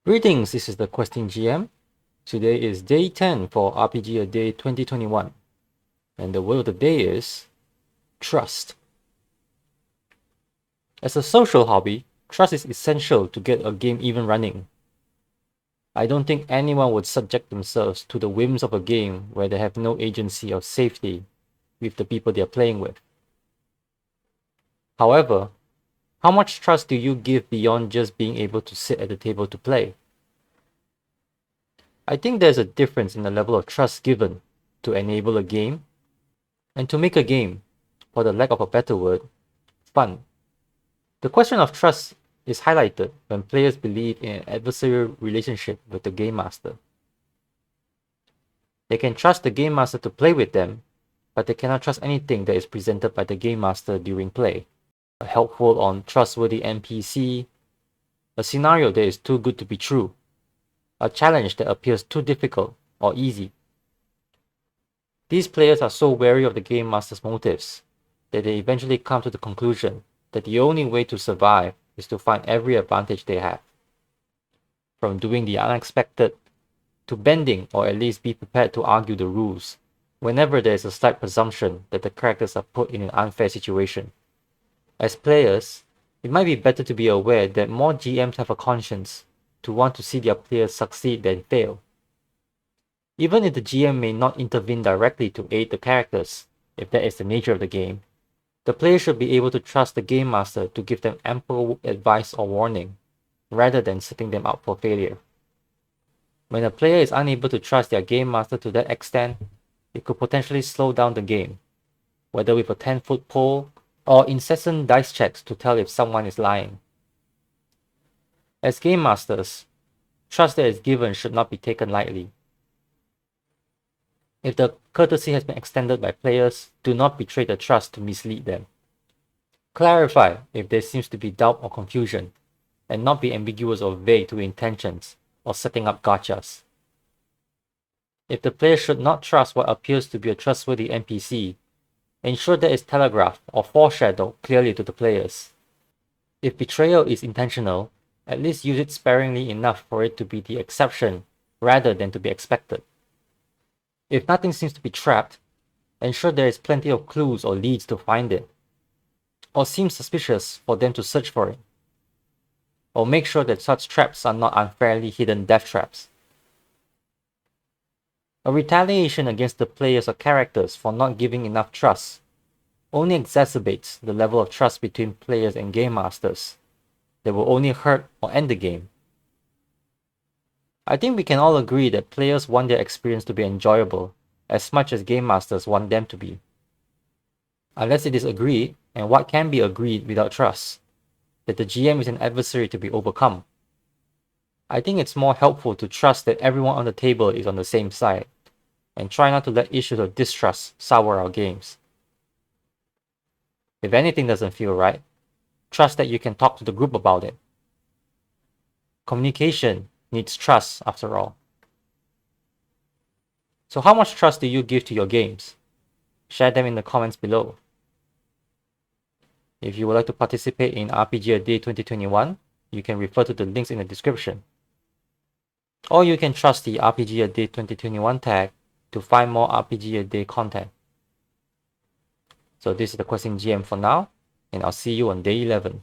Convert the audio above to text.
Greetings, this is the Questing GM. Today is day 10 for RPG A Day 2021. And the word of the day is trust. As a social hobby, trust is essential to get a game even running. I don't think anyone would subject themselves to the whims of a game where they have no agency or safety with the people they are playing with. However, how much trust do you give beyond just being able to sit at the table to play? I think there's a difference in the level of trust given to enable a game and to make a game, for the lack of a better word, fun. The question of trust is highlighted when players believe in an adversarial relationship with the game master. They can trust the game master to play with them, but they cannot trust anything that is presented by the game master during play. A helpful or trustworthy NPC, a scenario that is too good to be true, a challenge that appears too difficult or easy. These players are so wary of the game master's motives that they eventually come to the conclusion that the only way to survive is to find every advantage they have. From doing the unexpected to bending or at least be prepared to argue the rules whenever there is a slight presumption that the characters are put in an unfair situation. As players, it might be better to be aware that more GMs have a conscience to want to see their players succeed than fail. Even if the GM may not intervene directly to aid the characters, if that is the nature of the game, the player should be able to trust the game master to give them ample advice or warning, rather than setting them up for failure. When a player is unable to trust their game master to that extent, it could potentially slow down the game, whether with a 10-foot pole or incessant dice checks to tell if someone is lying. As game masters, trust that is given should not be taken lightly. If the courtesy has been extended by players, do not betray the trust to mislead them. Clarify if there seems to be doubt or confusion, and not be ambiguous or vague to intentions or setting up gotchas. If the player should not trust what appears to be a trustworthy NPC, ensure that is telegraphed or foreshadowed clearly to the players. If betrayal is intentional, at least use it sparingly enough for it to be the exception rather than to be expected. If nothing seems to be trapped, ensure there is plenty of clues or leads to find it, or seems suspicious for them to search for it. Or make sure that such traps are not unfairly hidden death traps. A retaliation against the players or characters for not giving enough trust only exacerbates the level of trust between players and game masters. They will only hurt or end the game. I think we can all agree that players want their experience to be enjoyable as much as game masters want them to be. Unless it is agreed, and what can be agreed without trust, that the GM is an adversary to be overcome. I think it's more helpful to trust that everyone on the table is on the same side, and try not to let issues of distrust sour our games. If anything doesn't feel right, trust that you can talk to the group about it. Communication needs trust after all. So how much trust do you give to your games? Share them in the comments below. If you would like to participate in RPG A Day 2021, you can refer to the links in the description. Or you can trust the RPG A Day 2021 tag to find more RPG A Day content. So this is the Questing GM for now, and I'll see you on day 11.